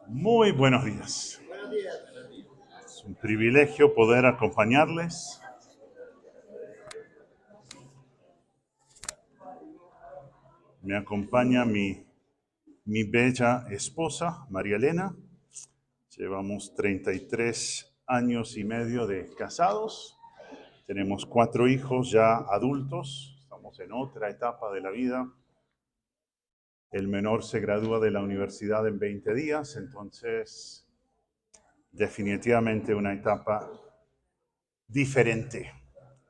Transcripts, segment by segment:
Muy buenos días. Es un privilegio poder acompañarles. Me acompaña mi bella esposa, María Elena. Llevamos 33 años y medio de casados. Tenemos 4 hijos ya adultos. Estamos en otra etapa de la vida. El menor se gradúa de la universidad en 20 días, entonces definitivamente una etapa diferente.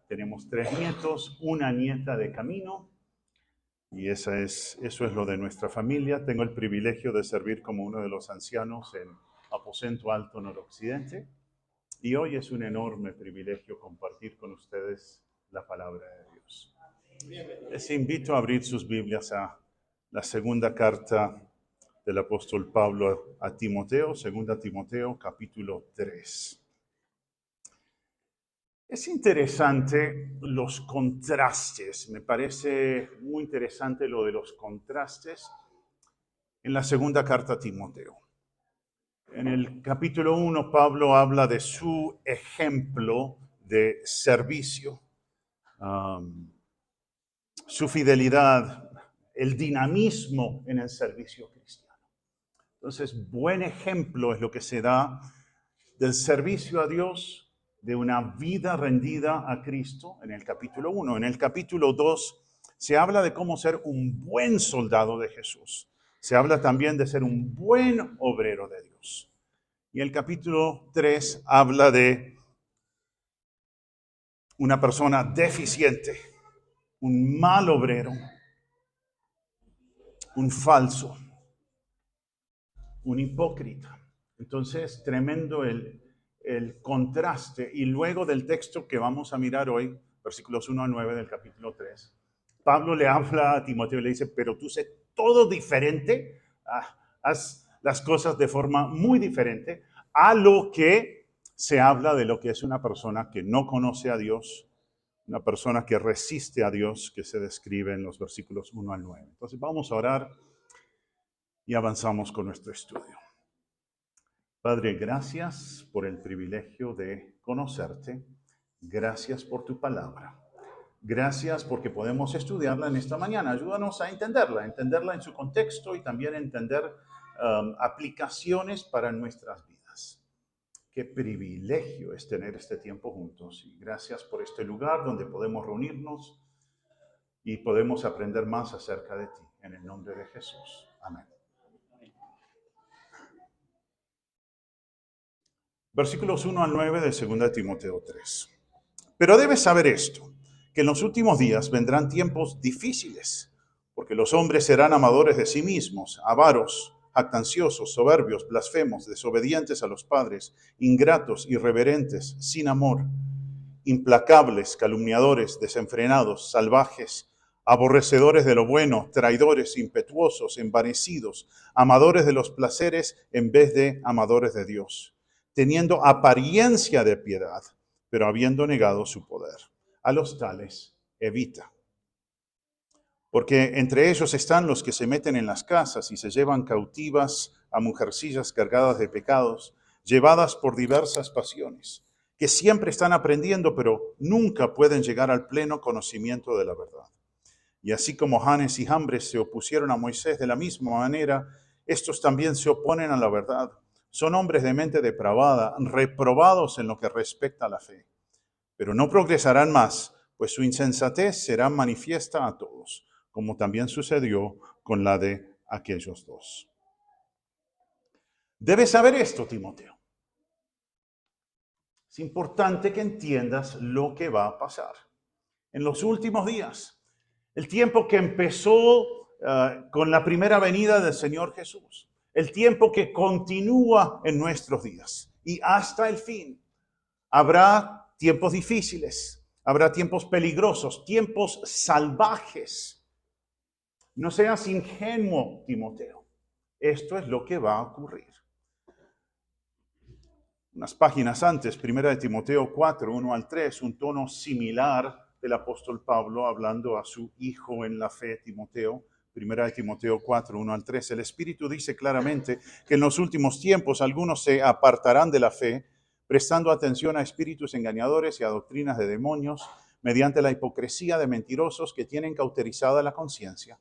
Tenemos 3 nietos, una nieta de camino, y eso es lo de nuestra familia. Tengo el privilegio de servir como uno de los ancianos en Aposento Alto Noroccidente, y hoy es un enorme privilegio compartir con ustedes la palabra de Dios. Les invito a abrir sus Biblias a la segunda carta del apóstol Pablo a Timoteo, segunda Timoteo, capítulo 3. Es interesante los contrastes, me parece muy interesante lo de los contrastes en la segunda carta a Timoteo. En el capítulo 1, Pablo habla de su ejemplo de servicio, su fidelidad, el dinamismo en el servicio cristiano. Entonces, buen ejemplo es lo que se da del servicio a Dios, de una vida rendida a Cristo en el capítulo 1. En el capítulo 2 se habla de cómo ser un buen soldado de Jesús. Se habla también de ser un buen obrero de Dios. Y el capítulo 3 habla de una persona deficiente, un mal obrero, un falso, un hipócrita. Entonces, tremendo el contraste. Y luego del texto que vamos a mirar hoy, versículos 1 a 9 del capítulo 3, Pablo le habla a Timoteo y le dice, pero tú sé todo diferente, haz las cosas de forma muy diferente a lo que se habla de lo que es una persona que no conoce a Dios, una persona que resiste a Dios, que se describe en los versículos 1 al 9. Entonces vamos a orar y avanzamos con nuestro estudio. Padre, gracias por el privilegio de conocerte. Gracias por tu palabra. Gracias porque podemos estudiarla en esta mañana. Ayúdanos a entenderla en su contexto y también entender aplicaciones para nuestras vidas. Qué privilegio es tener este tiempo juntos. Y gracias por este lugar donde podemos reunirnos y podemos aprender más acerca de ti. En el nombre de Jesús. Amén. Versículos 1 al 9 de 2 Timoteo 3. Pero debes saber esto, que en los últimos días vendrán tiempos difíciles, porque los hombres serán amadores de sí mismos, avaros, jactanciosos, soberbios, blasfemos, desobedientes a los padres, ingratos, irreverentes, sin amor, implacables, calumniadores, desenfrenados, salvajes, aborrecedores de lo bueno, traidores, impetuosos, envanecidos, amadores de los placeres en vez de amadores de Dios, teniendo apariencia de piedad, pero habiendo negado su poder. A los tales evita. Porque entre ellos están los que se meten en las casas y se llevan cautivas a mujercillas cargadas de pecados, llevadas por diversas pasiones, que siempre están aprendiendo, pero nunca pueden llegar al pleno conocimiento de la verdad. Y así como Janes y Jambres se opusieron a Moisés de la misma manera, estos también se oponen a la verdad. Son hombres de mente depravada, reprobados en lo que respecta a la fe. Pero no progresarán más, pues su insensatez será manifiesta a todos, como también sucedió con la de aquellos dos. Debes saber esto, Timoteo. Es importante que entiendas lo que va a pasar en los últimos días. El tiempo que empezó con la primera venida del Señor Jesús. El tiempo que continúa en nuestros días. Y hasta el fin. Habrá tiempos difíciles. Habrá tiempos peligrosos. Tiempos salvajes. No seas ingenuo, Timoteo. Esto es lo que va a ocurrir. Unas páginas antes, 1 Timoteo 4, 1 al 3, un tono similar del apóstol Pablo hablando a su hijo en la fe, Timoteo, Primera de Timoteo 4, 1 al 3, el Espíritu dice claramente que en los últimos tiempos algunos se apartarán de la fe, prestando atención a espíritus engañadores y a doctrinas de demonios, mediante la hipocresía de mentirosos que tienen cauterizada la conciencia.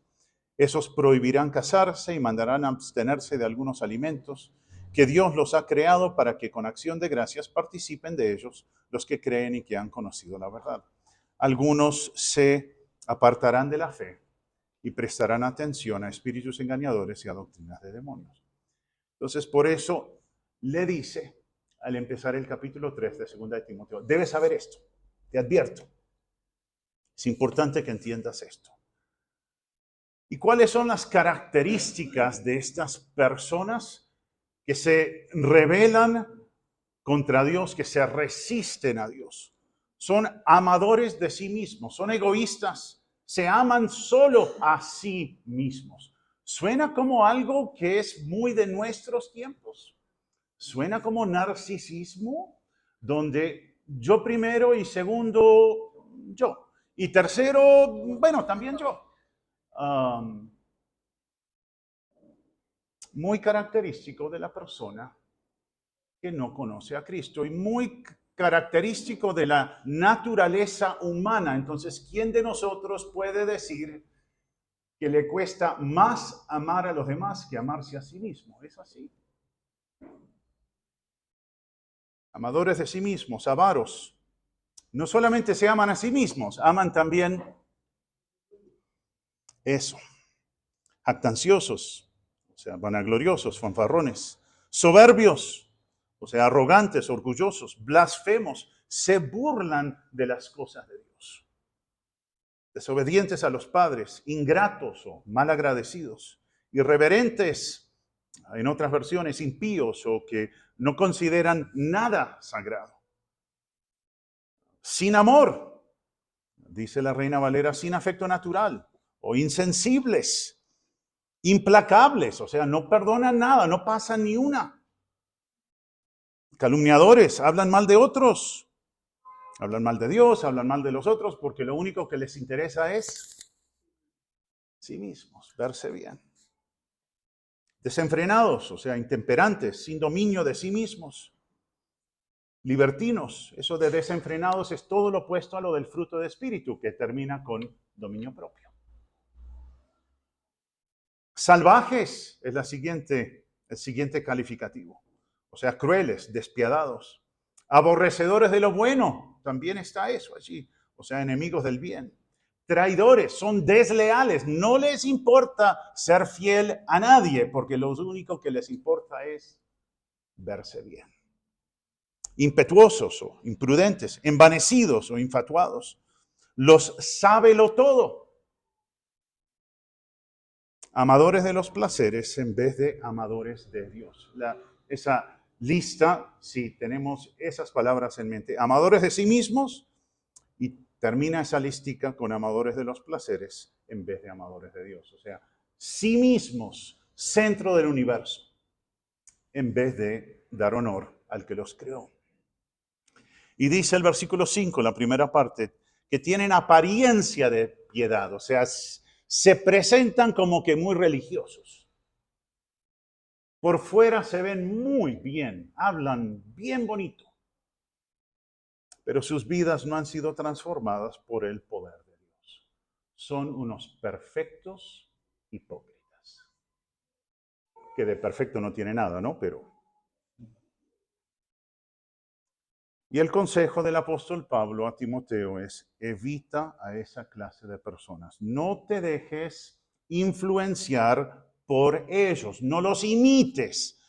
Esos prohibirán casarse y mandarán abstenerse de algunos alimentos que Dios los ha creado para que con acción de gracias participen de ellos los que creen y que han conocido la verdad. Algunos se apartarán de la fe y prestarán atención a espíritus engañadores y a doctrinas de demonios. Entonces, por eso le dice, al empezar el capítulo 3 de 2 de Timoteo, debes saber esto, te advierto. Es importante que entiendas esto. ¿Y cuáles son las características de estas personas que se rebelan contra Dios, que se resisten a Dios? Son amadores de sí mismos, son egoístas, se aman solo a sí mismos. Suena como algo que es muy de nuestros tiempos. Suena como narcisismo, donde yo primero y segundo yo. Y tercero, bueno, también yo. Muy característico de la persona que no conoce a Cristo y muy característico de la naturaleza humana. Entonces, ¿quién de nosotros puede decir que le cuesta más amar a los demás que amarse a sí mismo? Es así. Amadores de sí mismos, avaros. No solamente se aman a sí mismos, aman también eso. Jactanciosos, o sea, vanagloriosos, fanfarrones. Soberbios, o sea, arrogantes, orgullosos, blasfemos, se burlan de las cosas de Dios. Desobedientes a los padres, ingratos o malagradecidos, irreverentes, en otras versiones, impíos o que no consideran nada sagrado. Sin amor, dice la Reina Valera, sin afecto natural, o insensibles, implacables, o sea, no perdonan nada, no pasan ni una. Calumniadores, hablan mal de otros, hablan mal de Dios, hablan mal de los otros, porque lo único que les interesa es sí mismos, verse bien. Desenfrenados, o sea, intemperantes, sin dominio de sí mismos. Libertinos, eso de desenfrenados es todo lo opuesto a lo del fruto de espíritu, que termina con dominio propio. Salvajes es el siguiente calificativo. O sea, crueles, despiadados. Aborrecedores de lo bueno, también está eso allí. O sea, enemigos del bien. Traidores, son desleales. No les importa ser fiel a nadie, porque lo único que les importa es verse bien. Impetuosos o imprudentes, envanecidos o infatuados. Los sábelo todo. Amadores de los placeres en vez de amadores de Dios. Esa lista, si tenemos esas palabras en mente, amadores de sí mismos, y termina esa listica con amadores de los placeres en vez de amadores de Dios. O sea, sí mismos, centro del universo, en vez de dar honor al que los creó. Y dice el versículo 5, la primera parte, que tienen apariencia de piedad, o sea, se presentan como que muy religiosos. Por fuera se ven muy bien, hablan bien bonito, pero sus vidas no han sido transformadas por el poder de Dios. Son unos perfectos hipócritas. Que de perfecto no tiene nada, ¿no? Y el consejo del apóstol Pablo a Timoteo es: evita a esa clase de personas. No te dejes influenciar por ellos, no los imites,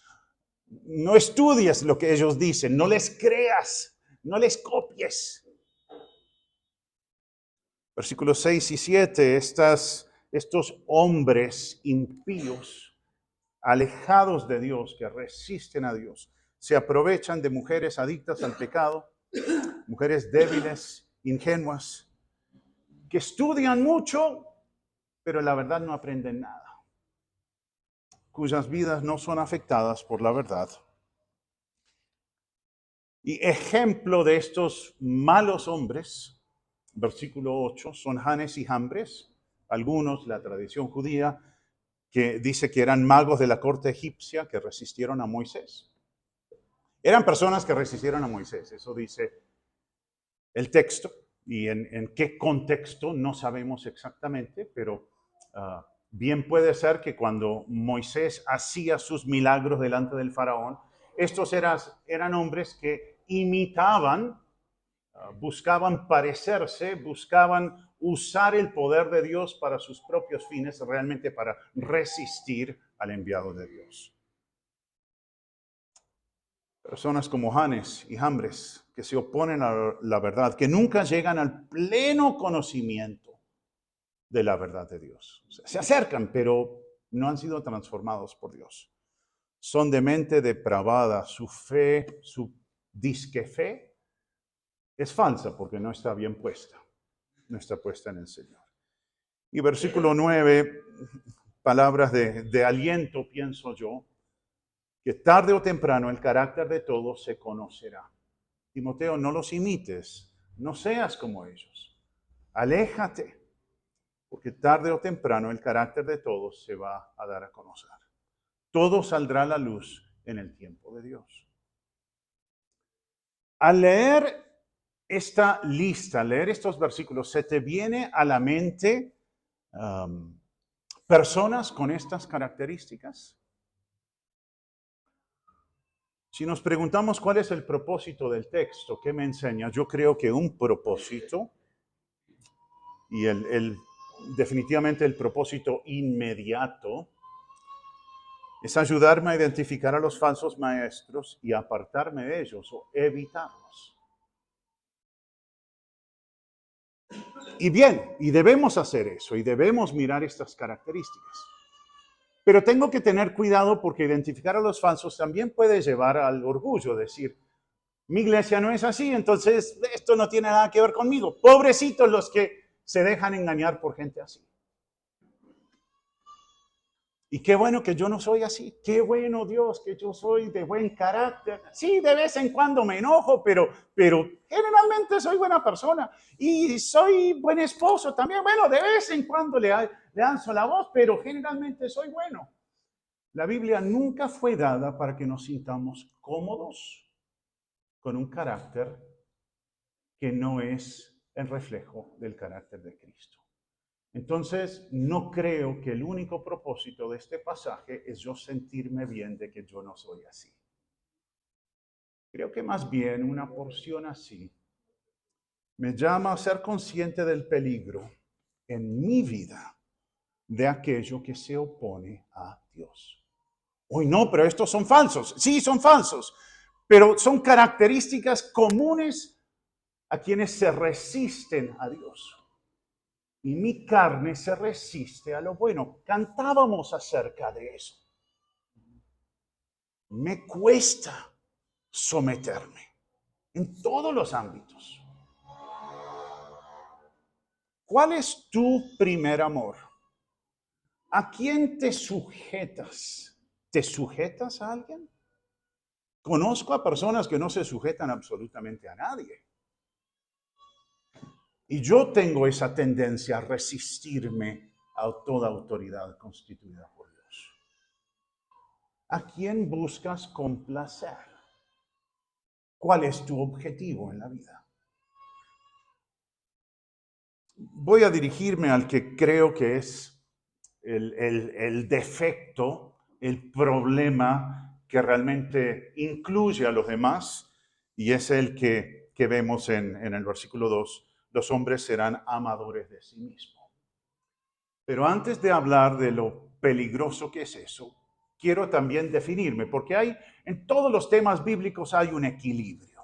no estudies lo que ellos dicen, no les creas, no les copies. Versículos 6 y 7, estos hombres impíos, alejados de Dios, que resisten a Dios, se aprovechan de mujeres adictas al pecado, mujeres débiles, ingenuas, que estudian mucho, pero la verdad no aprenden nada, cuyas vidas no son afectadas por la verdad. Y ejemplo de estos malos hombres, versículo 8, son Janes y Jambres, algunos, la tradición judía, que dice que eran magos de la corte egipcia que resistieron a Moisés. Eran personas que resistieron a Moisés, eso dice el texto, y en qué contexto no sabemos exactamente, pero bien puede ser que cuando Moisés hacía sus milagros delante del faraón, estos eran hombres que imitaban, buscaban parecerse, buscaban usar el poder de Dios para sus propios fines, realmente para resistir al enviado de Dios. Personas como Janes y Jambres que se oponen a la verdad, que nunca llegan al pleno conocimiento de la verdad de Dios. O sea, se acercan, pero no han sido transformados por Dios. Son de mente depravada, su fe, su disque fe, es falsa porque no está bien puesta, no está puesta en el Señor. Y versículo 9, palabras de aliento, pienso yo, que tarde o temprano el carácter de todos se conocerá. Timoteo, no los imites, no seas como ellos. Aléjate, porque tarde o temprano el carácter de todos se va a dar a conocer. Todo saldrá a la luz en el tiempo de Dios. Al leer esta lista, al leer estos versículos, se te viene a la mente personas con estas características. Si nos preguntamos cuál es el propósito del texto, ¿qué me enseña? Yo creo que un propósito, y definitivamente el propósito inmediato, es ayudarme a identificar a los falsos maestros y apartarme de ellos o evitarlos. Y bien, y debemos hacer eso, y debemos mirar estas características. Pero tengo que tener cuidado porque identificar a los falsos también puede llevar al orgullo, decir, mi iglesia no es así, entonces esto no tiene nada que ver conmigo. Pobrecitos los que se dejan engañar por gente así. Y qué bueno que yo no soy así. Qué bueno, Dios, que yo soy de buen carácter. Sí, de vez en cuando me enojo, pero generalmente soy buena persona. Y soy buen esposo también. Bueno, de vez en cuando le alzo la voz, pero generalmente soy bueno. La Biblia nunca fue dada para que nos sintamos cómodos con un carácter que no es el reflejo del carácter de Cristo. Entonces, no creo que el único propósito de este pasaje es yo sentirme bien de que yo no soy así. Creo que más bien una porción así me llama a ser consciente del peligro en mi vida de aquello que se opone a Dios. Uy, no, pero estos son falsos. Sí, son falsos, pero son características comunes a quienes se resisten a Dios. Y mi carne se resiste a lo bueno. Cantábamos acerca de eso. Me cuesta someterme en todos los ámbitos. ¿Cuál es tu primer amor? ¿A quién te sujetas? ¿Te sujetas a alguien? Conozco a personas que no se sujetan absolutamente a nadie. Y yo tengo esa tendencia a resistirme a toda autoridad constituida por Dios. ¿A quién buscas complacer? ¿Cuál es tu objetivo en la vida? Voy a dirigirme al que creo que es el defecto, el problema que realmente incluye a los demás, y es el que vemos en el versículo 2. Los hombres serán amadores de sí mismos. Pero antes de hablar de lo peligroso que es eso, quiero también definirme, porque en todos los temas bíblicos hay un equilibrio.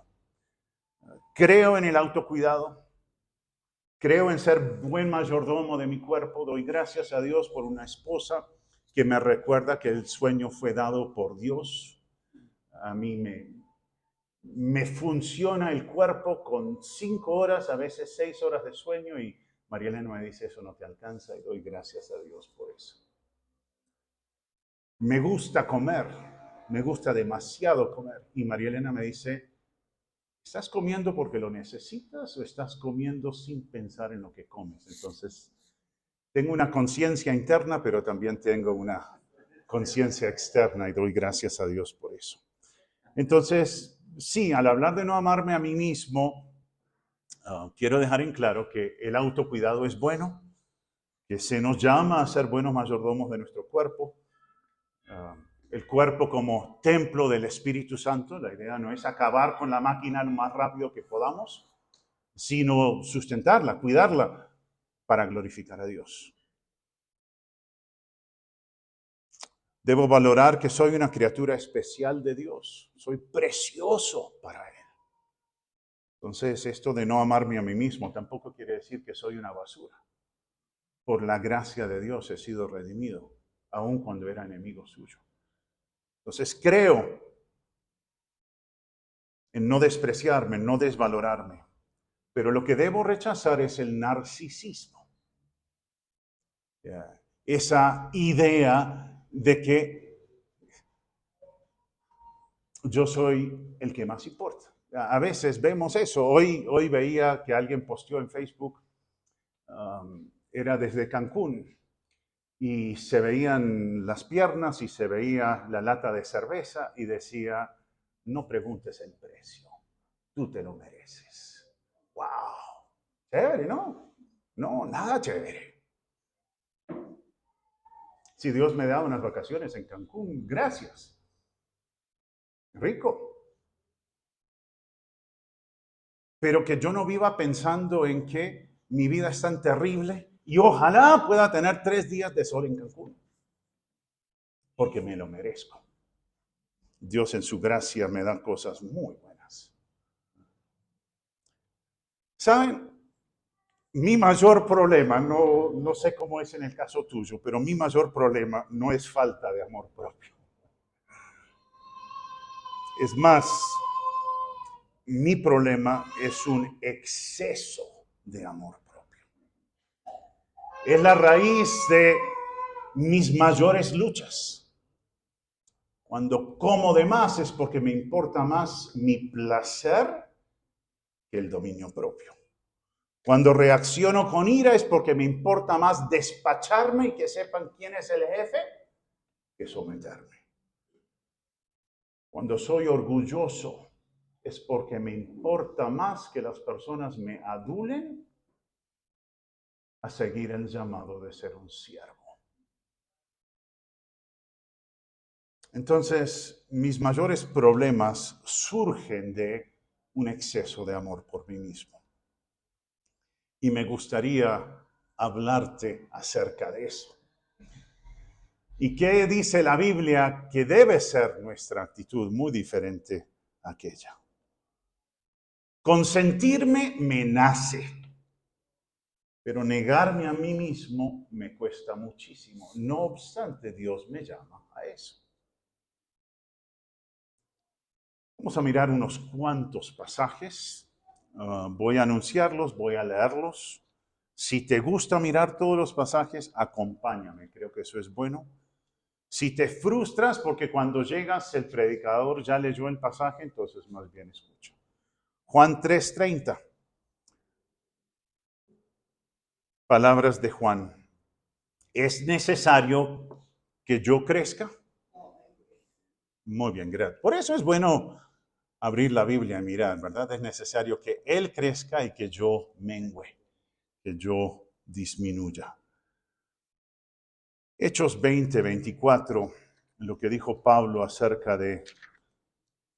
Creo en el autocuidado, creo en ser buen mayordomo de mi cuerpo, doy gracias a Dios por una esposa que me recuerda que el sueño fue dado por Dios. A mí me funciona el cuerpo con 5 horas, a veces 6 horas de sueño, y María Elena me dice, eso no te alcanza, y doy gracias a Dios por eso. Me gusta comer, me gusta demasiado comer, y María Elena me dice, ¿estás comiendo porque lo necesitas o estás comiendo sin pensar en lo que comes? Entonces, Tengo una conciencia interna, pero también tengo una conciencia externa y doy gracias a Dios por eso. Entonces, sí, al hablar de no amarme a mí mismo, quiero dejar en claro que el autocuidado es bueno, que se nos llama a ser buenos mayordomos de nuestro cuerpo. El cuerpo como templo del Espíritu Santo. La idea no es acabar con la máquina lo más rápido que podamos, sino sustentarla, cuidarla para glorificar a Dios. Debo valorar que soy una criatura especial de Dios. Soy precioso para Él. Entonces, esto de no amarme a mí mismo tampoco quiere decir que soy una basura. Por la gracia de Dios he sido redimido, aun cuando era enemigo suyo. Entonces, creo en no despreciarme, en no desvalorarme. Pero lo que debo rechazar es el narcisismo. Esa idea de que yo soy el que más importa. A veces vemos eso. Hoy veía que alguien posteó en Facebook, era desde Cancún, y se veían las piernas y se veía la lata de cerveza y decía, no preguntes el precio, tú te lo mereces. ¡Wow! Chévere, ¿no? No, nada chévere. Si Dios me da unas vacaciones en Cancún, gracias. Rico. Pero que yo no viva pensando en que mi vida es tan terrible y ojalá pueda tener 3 días de sol en Cancún. Porque me lo merezco. Dios en su gracia me da cosas muy buenas. ¿Saben? Mi mayor problema, no sé cómo es en el caso tuyo, pero mi mayor problema no es falta de amor propio. Es más, mi problema es un exceso de amor propio. Es la raíz de mis mayores luchas. Cuando como de más es porque me importa más mi placer que el dominio propio. Cuando reacciono con ira es porque me importa más despacharme y que sepan quién es el jefe que someterme. Cuando soy orgulloso es porque me importa más que las personas me adulen a seguir el llamado de ser un siervo. Entonces, mis mayores problemas surgen de un exceso de amor por mí mismo. Y me gustaría hablarte acerca de eso. ¿Y qué dice la Biblia que debe ser nuestra actitud muy diferente a aquella? Consentirme me nace, pero negarme a mí mismo me cuesta muchísimo. No obstante, Dios me llama a eso. Vamos a mirar unos cuantos pasajes. Voy a anunciarlos, voy a leerlos. Si te gusta mirar todos los pasajes, acompáñame. Creo que eso es bueno. Si te frustras porque cuando llegas el predicador ya leyó el pasaje, entonces más bien escucha. Juan 3:30. Palabras de Juan. ¿Es necesario que yo crezca? Muy bien, gracias. Por eso es bueno abrir la Biblia y mirar, ¿verdad? Es necesario que Él crezca y que yo mengüe, que yo disminuya. Hechos 20:24, lo que dijo Pablo acerca de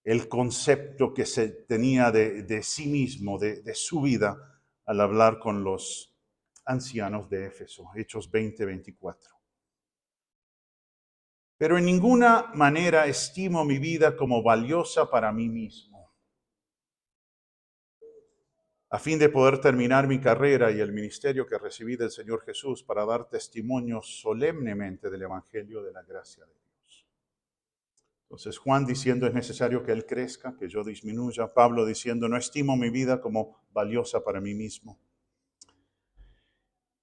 el concepto que se tenía de sí mismo, de su vida, al hablar con los ancianos de Éfeso. Hechos 20:24. Pero en ninguna manera estimo mi vida como valiosa para mí mismo, a fin de poder terminar mi carrera y el ministerio que recibí del Señor Jesús para dar testimonio solemnemente del Evangelio de la gracia de Dios. Entonces Juan diciendo es necesario que Él crezca, que yo disminuya. Pablo diciendo no estimo mi vida como valiosa para mí mismo.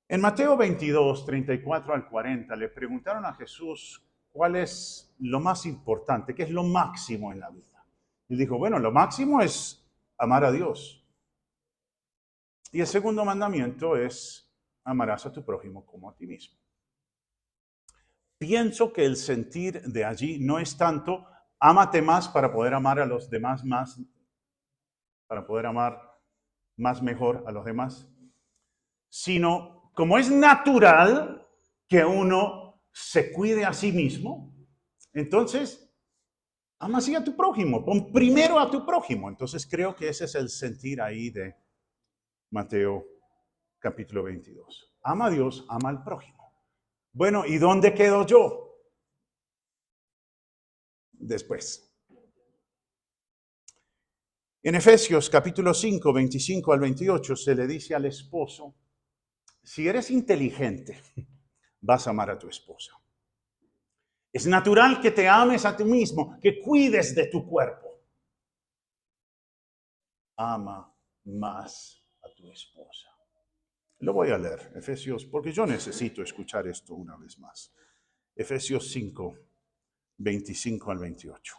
En Mateo 22, 34 al 40, le preguntaron a Jesús cuál es lo más importante, qué es lo máximo en la vida. Y dijo, bueno, lo máximo es amar a Dios. Y el segundo mandamiento es amarás a tu prójimo como a ti mismo. Pienso que el sentir de allí no es tanto, ámate más para poder amar a los demás más, para poder amar más mejor a los demás, sino como es natural que uno se cuide a sí mismo, entonces ama así a tu prójimo, pon primero a tu prójimo. Entonces creo que ese es el sentir ahí de Mateo capítulo 22. Ama a Dios, ama al prójimo. Bueno, ¿y dónde quedo yo? Después. En Efesios capítulo 5, 25 al 28 se le dice al esposo, si eres inteligente, vas a amar a tu esposa. Es natural que te ames a ti mismo, que cuides de tu cuerpo. Ama más a tu esposa. Lo voy a leer, Efesios, porque yo necesito escuchar esto una vez más. Efesios 5, 25 al 28.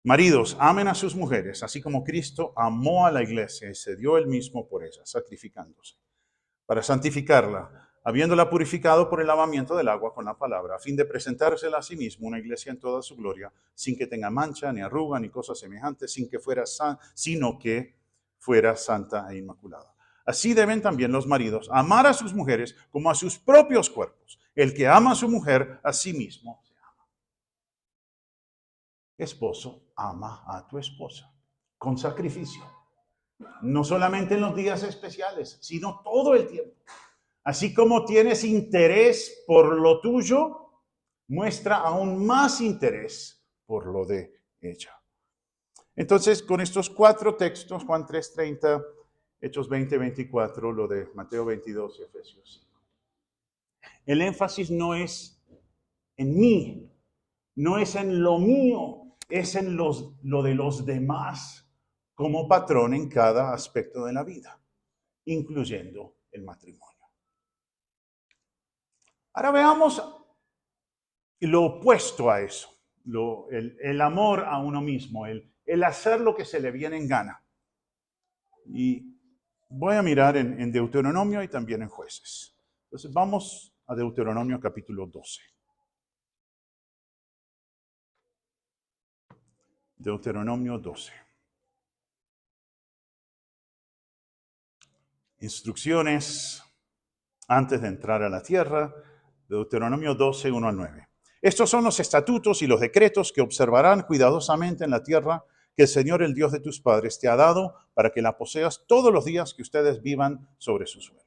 Maridos, amen a sus mujeres, así como Cristo amó a la iglesia y se dio él mismo por ella, sacrificándose, para santificarla, habiéndola purificado por el lavamiento del agua con la palabra, a fin de presentársela a sí mismo una iglesia en toda su gloria, sin que tenga mancha, ni arruga, ni cosa semejante, sino que fuera santa e inmaculada. Así deben también los maridos amar a sus mujeres como a sus propios cuerpos. El que ama a su mujer, a sí mismo se ama. Esposo, ama a tu esposa con sacrificio. No solamente en los días especiales, sino todo el tiempo. Así como tienes interés por lo tuyo, muestra aún más interés por lo de ella. Entonces, con estos 4 textos, Juan 3:30, Hechos 20:24, lo de Mateo 22 y Efesios 5. El énfasis no es en mí, no es en lo mío, es en lo de los demás como patrón en cada aspecto de la vida, incluyendo el matrimonio. Ahora veamos lo opuesto a eso, el amor a uno mismo, el hacer lo que se le viene en gana. Y voy a mirar en Deuteronomio y también en Jueces. Entonces vamos a Deuteronomio capítulo 12. Deuteronomio 12. Instrucciones antes de entrar a la tierra, Deuteronomio 12, 1 al 9. Estos son los estatutos y los decretos que observarán cuidadosamente en la tierra que el Señor, el Dios de tus padres, te ha dado para que la poseas todos los días que ustedes vivan sobre su suelo.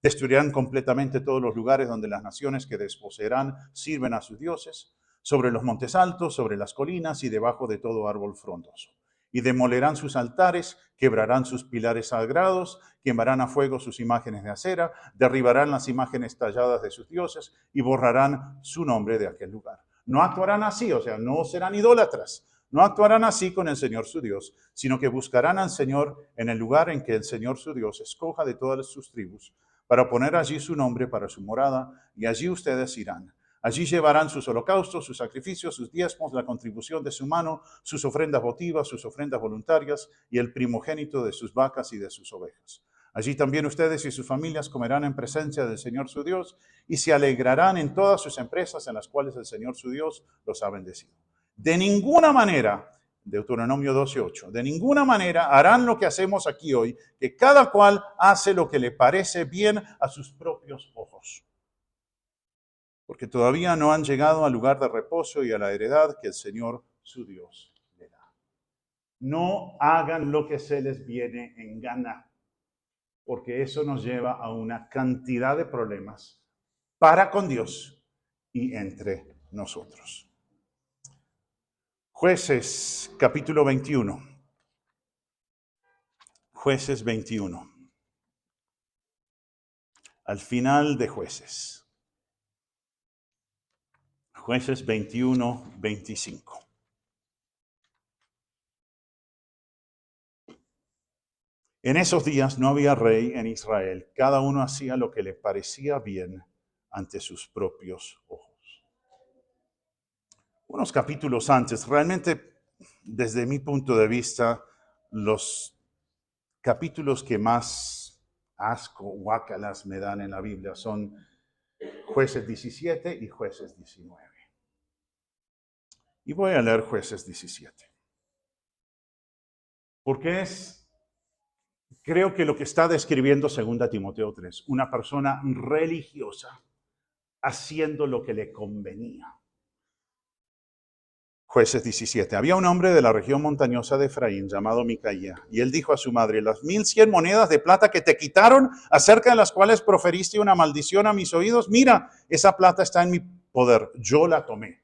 Destruirán completamente todos los lugares donde las naciones que desposeerán sirven a sus dioses, sobre los montes altos, sobre las colinas y debajo de todo árbol frondoso. Y demolerán sus altares, quebrarán sus pilares sagrados, quemarán a fuego sus imágenes de acera, derribarán las imágenes talladas de sus dioses y borrarán su nombre de aquel lugar. No actuarán así, o sea, no serán idólatras, no actuarán así con el Señor su Dios, sino que buscarán al Señor en el lugar en que el Señor su Dios escoja de todas sus tribus, para poner allí su nombre para su morada, y allí ustedes irán. Allí llevarán sus holocaustos, sus sacrificios, sus diezmos, la contribución de su mano, sus ofrendas votivas, sus ofrendas voluntarias y el primogénito de sus vacas y de sus ovejas. Allí también ustedes y sus familias comerán en presencia del Señor su Dios y se alegrarán en todas sus empresas en las cuales el Señor su Dios los ha bendecido. De ninguna manera, Deuteronomio 12:8, de ninguna manera harán lo que hacemos aquí hoy, que cada cual hace lo que le parece bien a sus propios ojos, porque todavía no han llegado al lugar de reposo y a la heredad que el Señor su Dios le da. No hagan lo que se les viene en gana, porque eso nos lleva a una cantidad de problemas para con Dios y entre nosotros. Jueces capítulo 21. Jueces 21. Al final de Jueces. Jueces 21, 25. En esos días no había rey en Israel. Cada uno hacía lo que le parecía bien ante sus propios ojos. Unos capítulos antes, realmente desde mi punto de vista, los capítulos que más asco, guácalas me dan en la Biblia son Jueces 17 y Jueces 19. Y voy a leer Jueces 17. Porque creo que lo que está describiendo 2 Timoteo 3, una persona religiosa haciendo lo que le convenía. Jueces 17. Había un hombre de la región montañosa de Efraín llamado Micaía, y él dijo a su madre: las 1100 monedas de plata que te quitaron, acerca de las cuales proferiste una maldición a mis oídos, mira, esa plata está en mi poder, yo la tomé,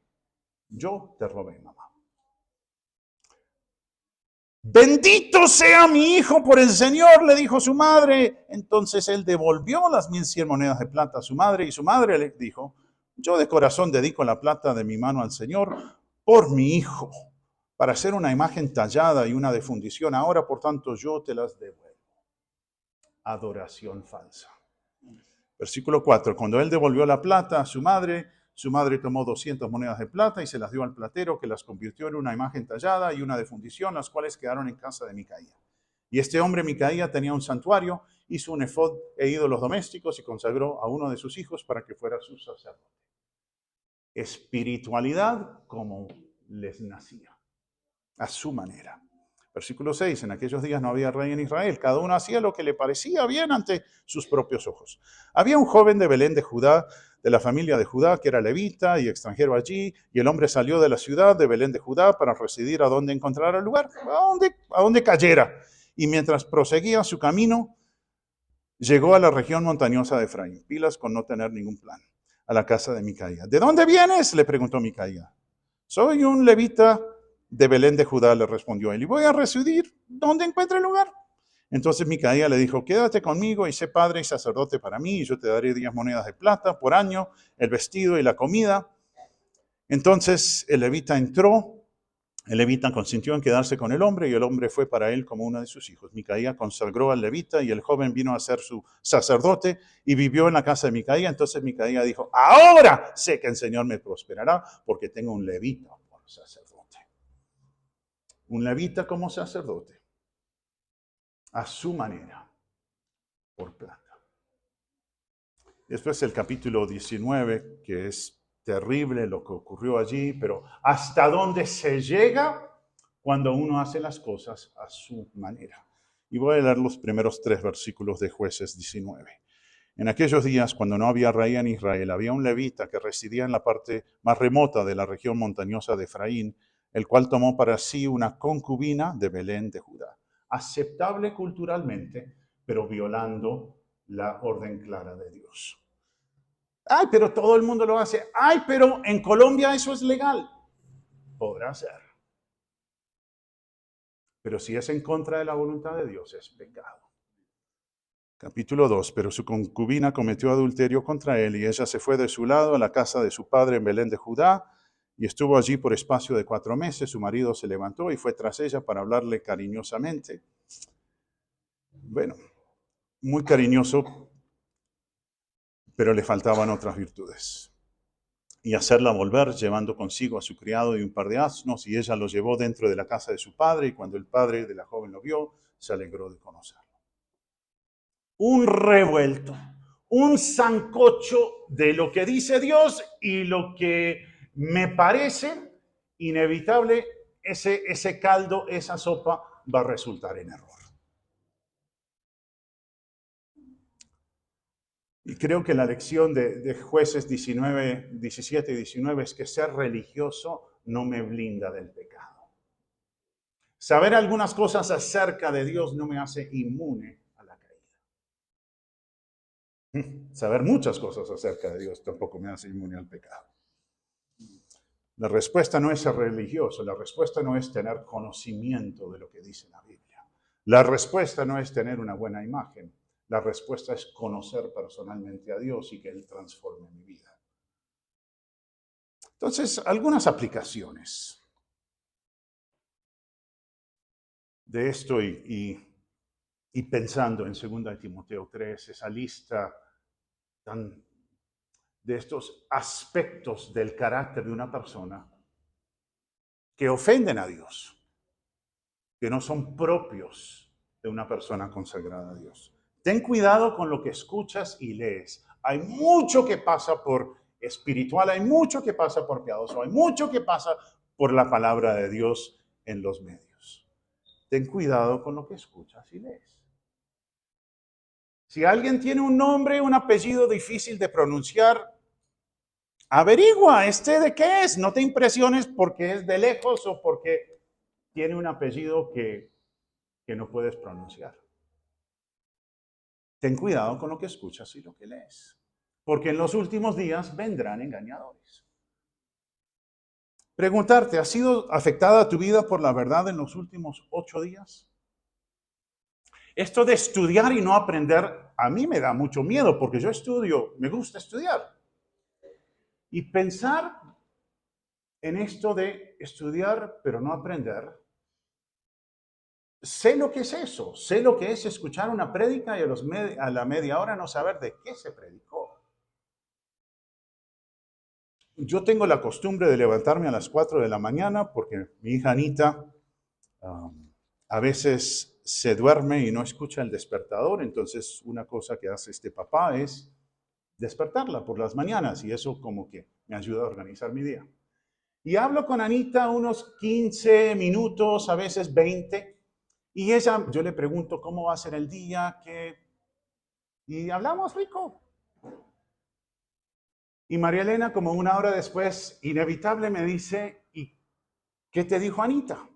yo te robé, mamá. Bendito sea mi hijo por el Señor, le dijo su madre. Entonces él devolvió las 1100 monedas de plata a su madre, y su madre le dijo: yo de corazón dedico la plata de mi mano al Señor por mi hijo, para hacer una imagen tallada y una de fundición. Ahora, por tanto, yo te las devuelvo. Adoración falsa. Versículo 4. Cuando él devolvió la plata a su madre tomó 200 monedas de plata y se las dio al platero, que las convirtió en una imagen tallada y una de fundición, las cuales quedaron en casa de Micaía. Y este hombre, Micaía, tenía un santuario, hizo un efod e ídolos domésticos y consagró a uno de sus hijos para que fuera su sacerdote. Espiritualidad como les nacía, a su manera. Versículo 6. En aquellos días no había rey en Israel. Cada uno hacía lo que le parecía bien ante sus propios ojos. Había un joven de Belén de Judá, de la familia de Judá, que era levita y extranjero allí, y el hombre salió de la ciudad de Belén de Judá para residir a donde encontrara el lugar, a donde cayera. Y mientras proseguía su camino, llegó a la región montañosa de Efraín, pilas con no tener ningún plan, a la casa de Micaía. ¿De dónde vienes?, le preguntó Micaía. Soy un levita de Belén de Judá, le respondió él, y voy a residir donde encuentre el lugar. Entonces Micaía le dijo: quédate conmigo y sé padre y sacerdote para mí, y yo te daré 10 monedas de plata por año, el vestido y la comida. Entonces el levita entró. El levita consintió en quedarse con el hombre, y el hombre fue para él como uno de sus hijos. Micaía consagró al levita, y el joven vino a ser su sacerdote y vivió en la casa de Micaía. Entonces Micaía dijo: ahora sé que el Señor me prosperará, porque tengo un levita por sacerdote. Un levita como sacerdote, a su manera, por plata. Después el capítulo 19, que es terrible lo que ocurrió allí, pero hasta dónde se llega cuando uno hace las cosas a su manera. Y voy a leer los primeros 3 versículos de Jueces 19. En aquellos días, cuando no había rey en Israel, había un levita que residía en la parte más remota de la región montañosa de Efraín, el cual tomó para sí una concubina de Belén de Judá, aceptable culturalmente, pero violando la orden clara de Dios. Ay, pero todo el mundo lo hace. Ay, pero en Colombia eso es legal. Podrá ser. Pero si es en contra de la voluntad de Dios, es pecado. Capítulo 2. Pero su concubina cometió adulterio contra él, y ella se fue de su lado a la casa de su padre en Belén de Judá, y estuvo allí por espacio de 4 meses. Su marido se levantó y fue tras ella para hablarle cariñosamente. Bueno, muy cariñoso, pero le faltaban otras virtudes. Y hacerla volver, llevando consigo a su criado y un par de asnos, y ella lo llevó dentro de la casa de su padre, y cuando el padre de la joven lo vio, se alegró de conocerlo. Un revuelto, un sancocho de lo que dice Dios y lo que me parece inevitable, ese caldo, esa sopa va a resultar en error. Y creo que la lección de Jueces 19, 17 y 19 es que ser religioso no me blinda del pecado. Saber algunas cosas acerca de Dios no me hace inmune a la caída. Saber muchas cosas acerca de Dios tampoco me hace inmune al pecado. La respuesta no es ser religioso, la respuesta no es tener conocimiento de lo que dice la Biblia. La respuesta no es tener una buena imagen. La respuesta es conocer personalmente a Dios y que Él transforme mi vida. Entonces, algunas aplicaciones de esto y pensando en 2 Timoteo 3, esa lista de estos aspectos del carácter de una persona que ofenden a Dios, que no son propios de una persona consagrada a Dios. Ten cuidado con lo que escuchas y lees. Hay mucho que pasa por espiritual, hay mucho que pasa por piadoso, hay mucho que pasa por la palabra de Dios en los medios. Ten cuidado con lo que escuchas y lees. Si alguien tiene un nombre, un apellido difícil de pronunciar, averigua, de qué es. No te impresiones porque es de lejos o porque tiene un apellido que no puedes pronunciar. Ten cuidado con lo que escuchas y lo que lees, porque en los últimos días vendrán engañadores. Preguntarte, ¿ha sido afectada tu vida por la verdad en los últimos 8 días? Esto de estudiar y no aprender, a mí me da mucho miedo, porque yo estudio, me gusta estudiar. Y pensar en esto de estudiar pero no aprender, sé lo que es eso, sé lo que es escuchar una prédica y a la media hora no saber de qué se predicó. Yo tengo la costumbre de levantarme a las 4 de la mañana porque mi hija Anita a veces se duerme y no escucha el despertador, entonces una cosa que hace este papá es despertarla por las mañanas y eso como que me ayuda a organizar mi día. Y hablo con Anita unos 15 minutos, a veces 20, y yo le pregunto cómo va a ser el día, y hablamos rico. Y María Elena, como una hora después, inevitable me dice, ¿y qué te dijo Anita?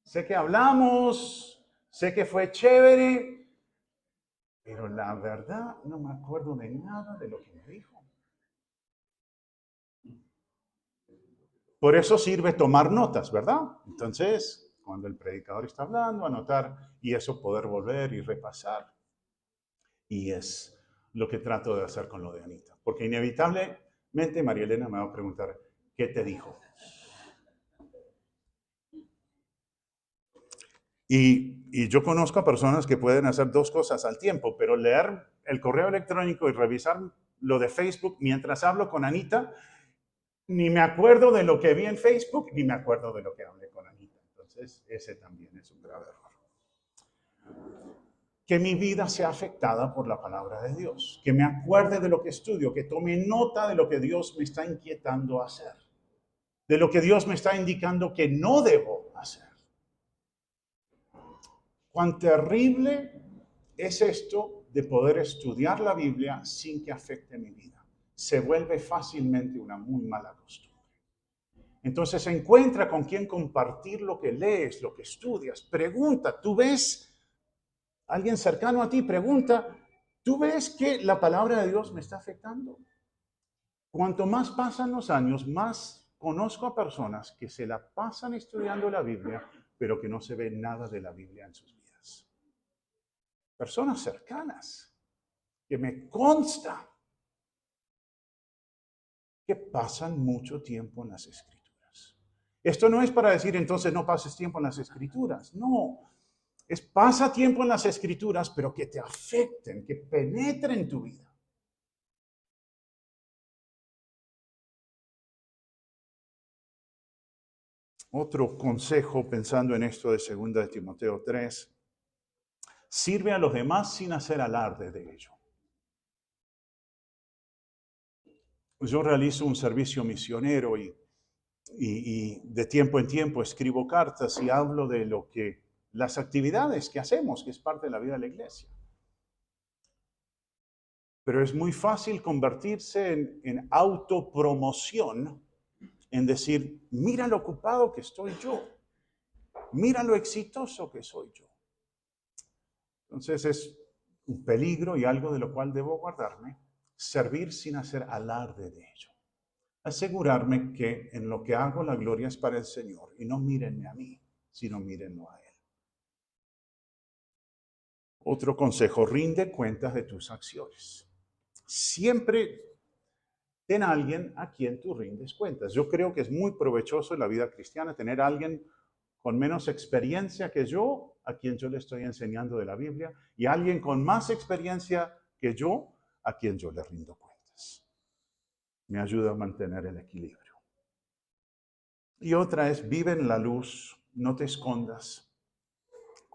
Sé que hablamos, sé que fue chévere, pero la verdad no me acuerdo de nada de lo que me dijo. Por eso sirve tomar notas, ¿verdad? Entonces, cuando el predicador está hablando, anotar y eso poder volver y repasar. Y es lo que trato de hacer con lo de Anita. Porque inevitablemente María Elena me va a preguntar, ¿qué te dijo? Y yo conozco a personas que pueden hacer dos cosas al tiempo, pero leer el correo electrónico y revisar lo de Facebook mientras hablo con Anita, ni me acuerdo de lo que vi en Facebook, ni me acuerdo de lo que hablé con Anita. Entonces, ese también es un grave error. Que mi vida sea afectada por la palabra de Dios, que me acuerde de lo que estudio, que tome nota de lo que Dios me está inquietando a hacer, de lo que Dios me está indicando que no debo hacer. Cuán terrible es esto de poder estudiar la Biblia sin que afecte mi vida. Se vuelve fácilmente una muy mala costumbre. Entonces encuentra con quién compartir lo que lees, lo que estudias. Pregunta, ¿tú ves alguien cercano a ti? Pregunta, ¿tú ves que la palabra de Dios me está afectando? Cuanto más pasan los años, más conozco a personas que se la pasan estudiando la Biblia, pero que no se ve nada de la Biblia en sus vidas. Personas cercanas, que me consta que pasan mucho tiempo en las Escrituras. Esto no es para decir entonces no pases tiempo en las Escrituras, no. Es pasa tiempo en las Escrituras, pero que te afecten, que penetren tu vida. Otro consejo pensando en esto de 2 de Timoteo 3, sirve a los demás sin hacer alarde de ello. Yo realizo un servicio misionero y de tiempo en tiempo escribo cartas y hablo de las actividades que hacemos, que es parte de la vida de la iglesia. Pero es muy fácil convertirse en autopromoción, en decir, mira lo ocupado que estoy yo, mira lo exitoso que soy yo. Entonces es un peligro y algo de lo cual debo guardarme, servir sin hacer alarde de ello. Asegurarme que en lo que hago la gloria es para el Señor y no mírenme a mí, sino mírenlo a Él. Otro consejo, rinde cuentas de tus acciones. Siempre ten a alguien a quien tú rindes cuentas. Yo creo que es muy provechoso en la vida cristiana tener a alguien con menos experiencia que yo, a quien yo le estoy enseñando de la Biblia, y a alguien con más experiencia que yo, a quien yo le rindo cuentas. Me ayuda a mantener el equilibrio. Y otra es, vive en la luz, no te escondas.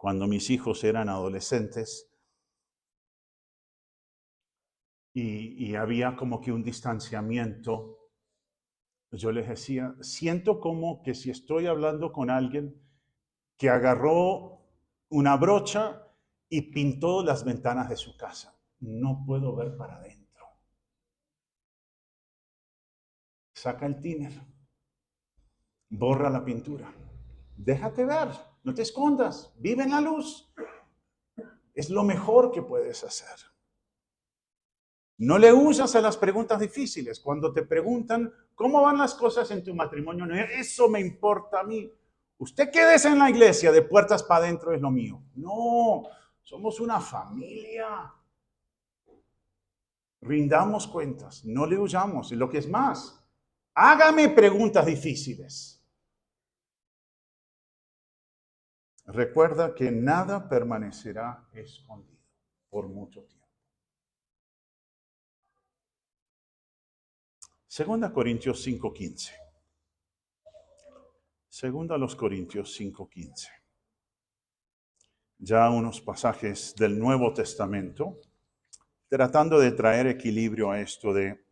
cuando mis hijos eran adolescentes y había como que un distanciamiento. Yo les decía, siento como que si estoy hablando con alguien que agarró una brocha y pintó las ventanas de su casa. No puedo ver para adentro. Saca el thinner, borra la pintura. Déjate ver, no te escondas, vive en la luz. Es lo mejor que puedes hacer. No le huyas a las preguntas difíciles. Cuando te preguntan, ¿cómo van las cosas en tu matrimonio? No, eso me importa a mí. Usted quédese en la iglesia, de puertas para adentro es lo mío. No, somos una familia. Rindamos cuentas, no le huyamos. Y lo que es más, hágame preguntas difíciles. Recuerda que nada permanecerá escondido por mucho tiempo. Segunda Corintios 5:15. Segunda a los Corintios 5:15. Ya unos pasajes del Nuevo Testamento, tratando de traer equilibrio a esto de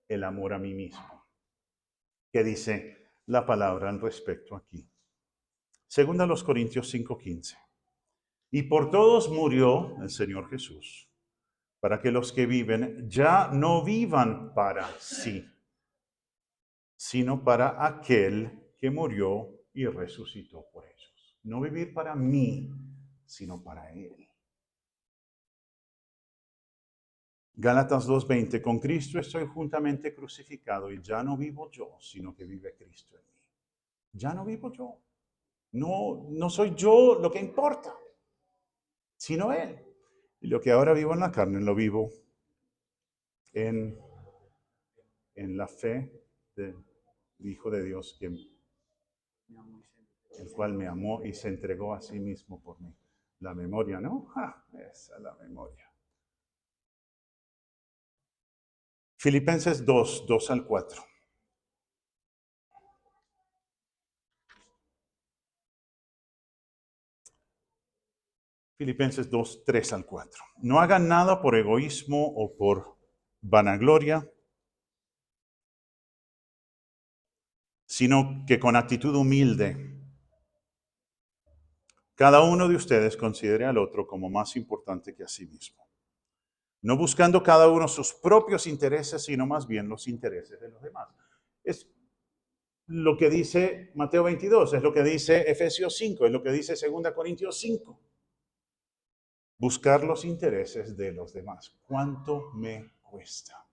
el amor a mí mismo. ¿Qué dice la palabra al respecto aquí? Segunda a los Corintios 5:15. Y por todos murió el Señor Jesús, para que los que viven ya no vivan para sí, sino para aquel que murió y resucitó por ellos. No vivir para mí, sino para Él. Gálatas 2:20, con Cristo estoy juntamente crucificado y ya no vivo yo, sino que vive Cristo en mí. Ya no vivo yo. No soy yo lo que importa, sino Él. Y lo que ahora vivo en la carne, lo vivo en la fe del Hijo de Dios, el cual me amó y se entregó a sí mismo por mí. La memoria, ¿no? Esa es la memoria. Filipenses 2 al 4. Filipenses 2, 3 al 4. No hagan nada por egoísmo o por vanagloria, sino que con actitud humilde, cada uno de ustedes considere al otro como más importante que a sí mismo. No buscando cada uno sus propios intereses, sino más bien los intereses de los demás. Es lo que dice Mateo 22, es lo que dice Efesios 5, es lo que dice 2 Corintios 5. Buscar los intereses de los demás. ¿Cuánto me cuesta?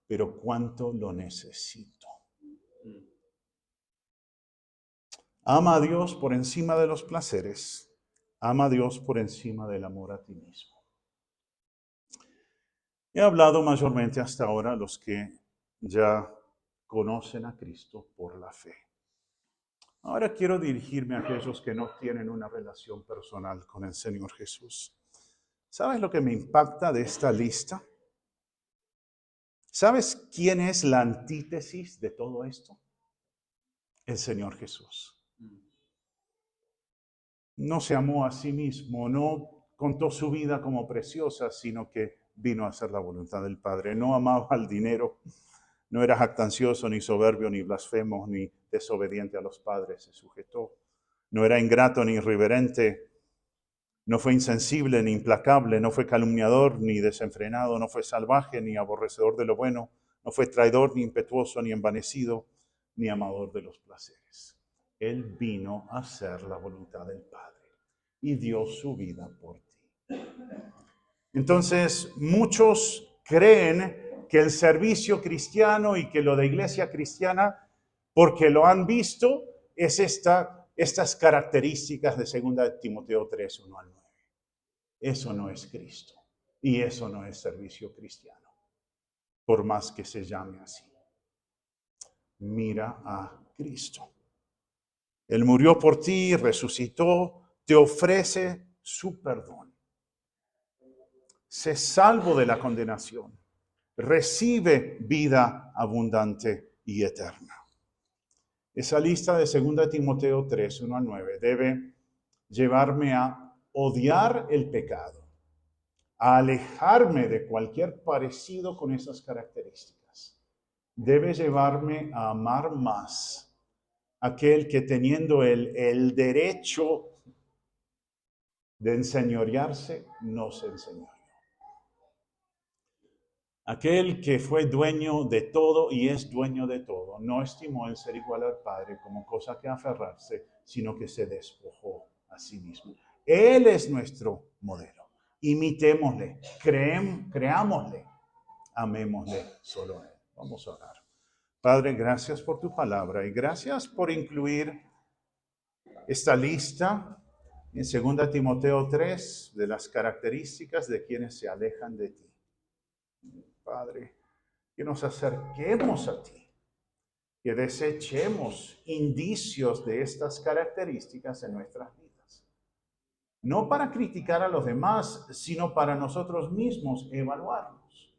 Pero ¿cuánto lo necesito? Ama a Dios por encima de los placeres. Ama a Dios por encima del amor a ti mismo. He hablado mayormente hasta ahora a los que ya conocen a Cristo por la fe. Ahora quiero dirigirme a aquellos que no tienen una relación personal con el Señor Jesús. ¿Sabes lo que me impacta de esta lista? ¿Sabes quién es la antítesis de todo esto? El Señor Jesús. No se amó a sí mismo, no contó su vida como preciosa, sino que vino a hacer la voluntad del Padre. No amaba al dinero, no era jactancioso, ni soberbio, ni blasfemo, ni desobediente a los padres. Se sujetó. No era ingrato ni irreverente, no fue insensible ni implacable, no fue calumniador ni desenfrenado, no fue salvaje ni aborrecedor de lo bueno, no fue traidor ni impetuoso ni envanecido, ni amador de los placeres. Él vino a hacer la voluntad del Padre y dio su vida por ti. Entonces, muchos creen que el servicio cristiano y que lo de iglesia cristiana, porque lo han visto, es estas características de 2 Timoteo 3, 1 al 9. Eso no es Cristo y eso no es servicio cristiano, por más que se llame así. Mira a Cristo. Él murió por ti, resucitó, te ofrece su perdón. Sé salvo de la condenación. Recibe vida abundante y eterna. Esa lista de 2 Timoteo 3, 1 al 9, debe llevarme a odiar el pecado, a alejarme de cualquier parecido con esas características. Debe llevarme a amar más aquel que teniendo el derecho de enseñorearse, nos enseñó. Aquel que fue dueño de todo y es dueño de todo, no estimó el ser igual al Padre como cosa que aferrarse, sino que se despojó a sí mismo. Él es nuestro modelo. Imitémosle, creámosle, amémosle solo a Él. Vamos a orar. Padre, gracias por tu palabra y gracias por incluir esta lista en 2 Timoteo 3 de las características de quienes se alejan de ti. Padre, que nos acerquemos a ti, que desechemos indicios de estas características en nuestras vidas. No para criticar a los demás, sino para nosotros mismos evaluarnos.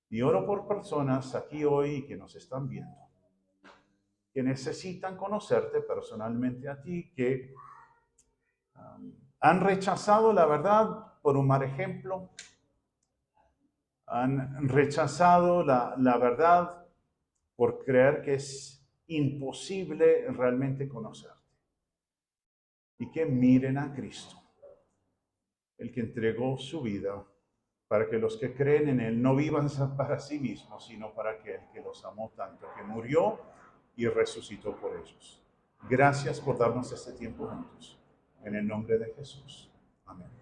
Y oro por personas aquí hoy que nos están viendo, que necesitan conocerte personalmente a ti, que han rechazado la verdad por un mal ejemplo, han rechazado la verdad por creer que es imposible realmente conocerte. Y que miren a Cristo, el que entregó su vida para que los que creen en Él no vivan para sí mismos, sino para aquel que los amó tanto, que murió y resucitó por ellos. Gracias por darnos este tiempo juntos. En el nombre de Jesús. Amén.